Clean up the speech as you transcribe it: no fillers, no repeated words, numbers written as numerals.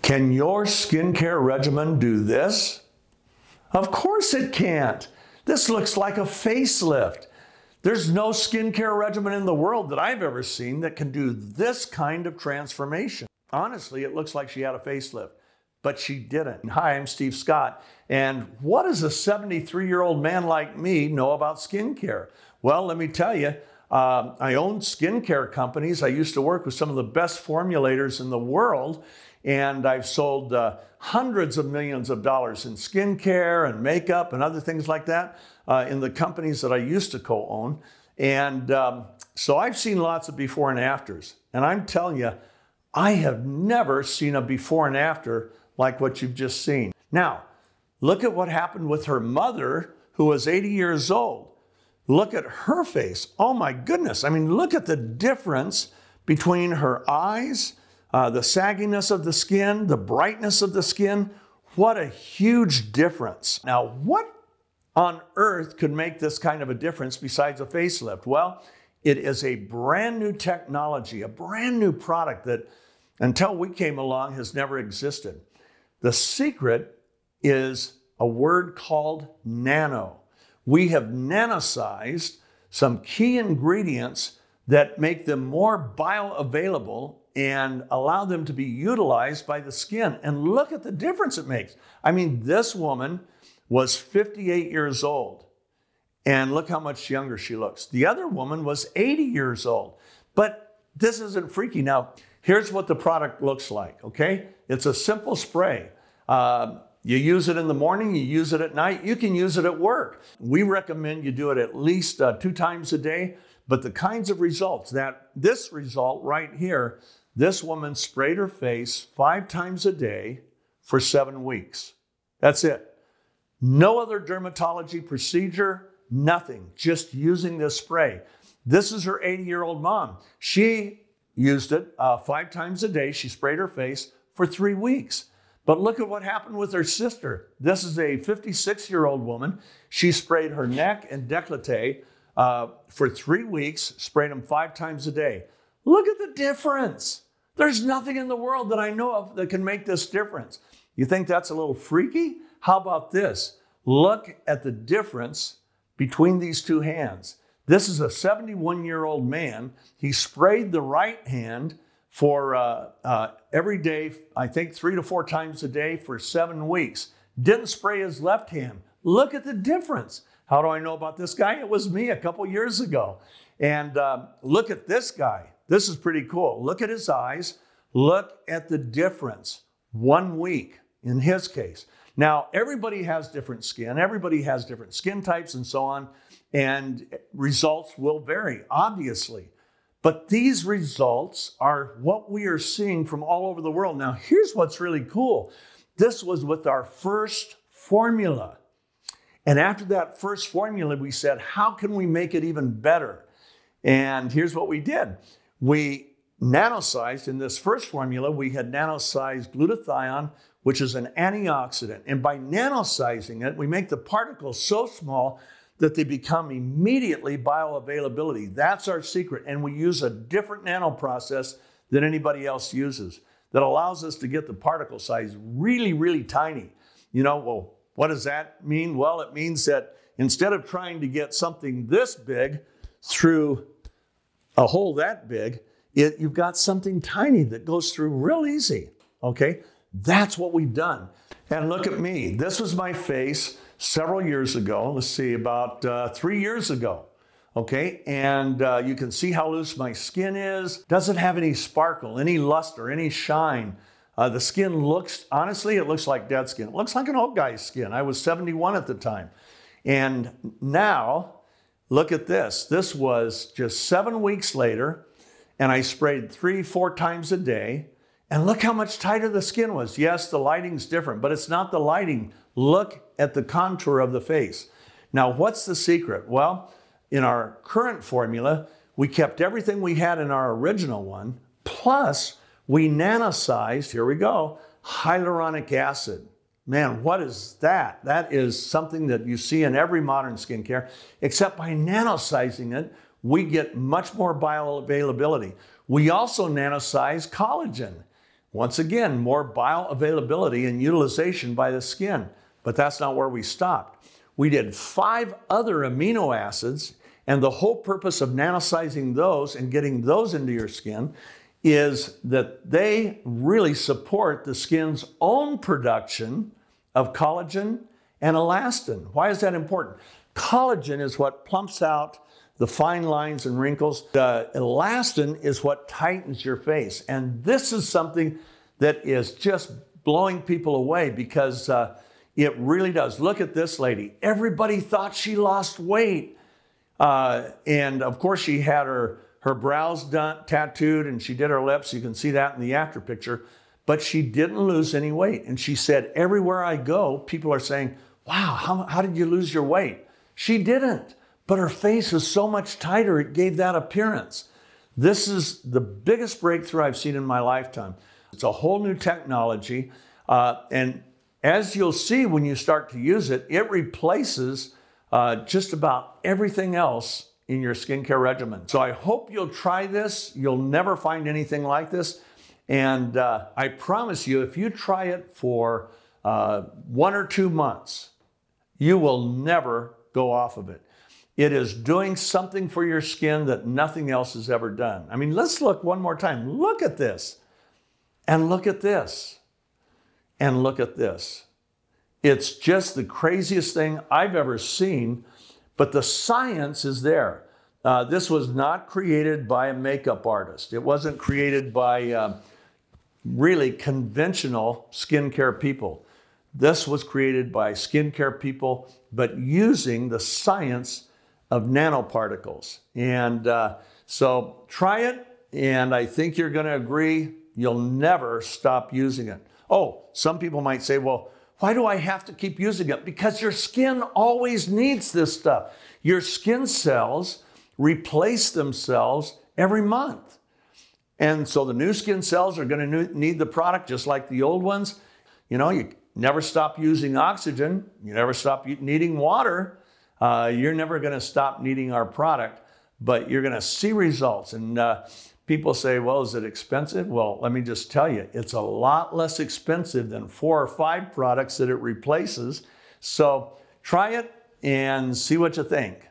Can your skincare regimen do this? Of course it can't. This looks like a facelift. There's no skincare regimen in the world that I've ever seen that can do this kind of transformation. Honestly, it looks like she had a facelift, but she didn't. Hi, I'm Steve Scott, and what does a 73-year-old man like me know about skincare? Well, let me tell you, I own skincare companies. I used to work with some of the best formulators in the world, and I've sold hundreds of millions of dollars in skincare and makeup and other things like that in the companies that I used to co-own. And so I've seen lots of before and afters. And I'm telling you, I have never seen a before and after like what you've just seen. Now, look at what happened with her mother, who was 80 years old. Look at her face. Oh my goodness. I mean, look at the difference between her eyes, the sagginess of the skin, the brightness of the skin. What a huge difference. Now, what on earth could make this kind of a difference besides a facelift? Well, it is a brand new technology, a brand new product that until we came along has never existed. The secret is a word called nano. We have nanosized some key ingredients that make them more bioavailable and allow them to be utilized by the skin. And look at the difference it makes. I mean, this woman was 58 years old, and look how much younger she looks. The other woman was 80 years old. But this isn't freaky. Now, here's what the product looks like, okay? It's a simple spray. You use it in the morning, you use it at night, you can use it at work. We recommend you do it at least 2 times a day, but the kinds of results this result right here, this woman sprayed her face 5 times a day for 7 weeks. That's it. No other dermatology procedure, nothing, just using this spray. This is her 80-year-old mom. She used it 5 times a day. She sprayed her face for 3 weeks. But look at what happened with her sister. This is a 56-year-old woman. She sprayed her neck and décolleté for 3 weeks, sprayed them 5 times a day. Look at the difference. There's nothing in the world that I know of that can make this difference. You think that's a little freaky? How about this? Look at the difference between these two hands. This is a 71-year-old man. He sprayed the right hand for every day, I think 3 to 4 times a day for 7 weeks. Didn't spray his left hand. Look at the difference. How do I know about this guy? It was me a couple years ago. And look at this guy. This is pretty cool. Look at his eyes. Look at the difference. 1 week in his case. Now, everybody has different skin. Everybody has different skin types and so on. And results will vary, obviously. But these results are what we are seeing from all over the world. Now, here's what's really cool. This was with our first formula. And after that first formula, we said, how can we make it even better? And here's what we did. We nanosized, in this first formula, we had nanosized glutathione, which is an antioxidant. And by nanosizing it, we make the particles so small that they become immediately bioavailability. That's our secret. And we use a different nano process than anybody else uses that allows us to get the particle size really, really tiny. You know, well, what does that mean? Well, it means that instead of trying to get something this big through a hole that big, you've got something tiny that goes through real easy, okay? That's what we've done. And look at me. This was my face several years ago. Let's see, about 3 years ago, okay? And you can see how loose my skin is. Doesn't have any sparkle, any luster, any shine. The skin looks, honestly, it looks like dead skin. It looks like an old guy's skin. I was 71 at the time. And now, look at this. This was just 7 weeks later, and I sprayed 3-4 times a day. And look how much tighter the skin was. Yes, the lighting's different, but it's not the lighting. Look at the contour of the face. Now, what's the secret? Well, in our current formula, we kept everything we had in our original one, plus we nanosized, here we go, hyaluronic acid. Man, what is that? That is something that you see in every modern skincare, except by nanosizing it, we get much more bioavailability. We also nanosize collagen. Once again, more bioavailability and utilization by the skin. But that's not where we stopped. We did 5 other amino acids, and the whole purpose of nanosizing those and getting those into your skin is that they really support the skin's own production of collagen and elastin. Why is that important? Collagen is what plumps out the fine lines and wrinkles. Elastin is what tightens your face. And this is something that is just blowing people away because it really does. Look at this lady. Everybody thought she lost weight. And of course she had her brows done, tattooed, and she did her lips. You can see that in the after picture. But she didn't lose any weight. And she said, everywhere I go, people are saying, wow, how did you lose your weight? She didn't. But her face is so much tighter, it gave that appearance. This is the biggest breakthrough I've seen in my lifetime. It's a whole new technology. And as you'll see when you start to use it, it replaces just about everything else in your skincare regimen. So I hope you'll try this. You'll never find anything like this. And I promise you, if you try it for 1 or 2 months, you will never go off of it. It is doing something for your skin that nothing else has ever done. I mean, let's look one more time. Look at this, and look at this, and look at this. It's just the craziest thing I've ever seen, but the science is there. This was not created by a makeup artist. It wasn't created by really conventional skincare people. This was created by skincare people, but using the science of nanoparticles. And so try it, and I think you're going to agree you'll never stop using it. Oh, some people might say, well, why do I have to keep using it? Because your skin always needs this stuff. Your skin cells replace themselves every month. And so the new skin cells are going to need the product just like the old ones. You know, you never stop using oxygen. You never stop needing water. You're never going to stop needing our product, but you're going to see results. And people say, well, is it expensive? Well, let me just tell you, it's a lot less expensive than 4 or 5 products that it replaces. So try it and see what you think.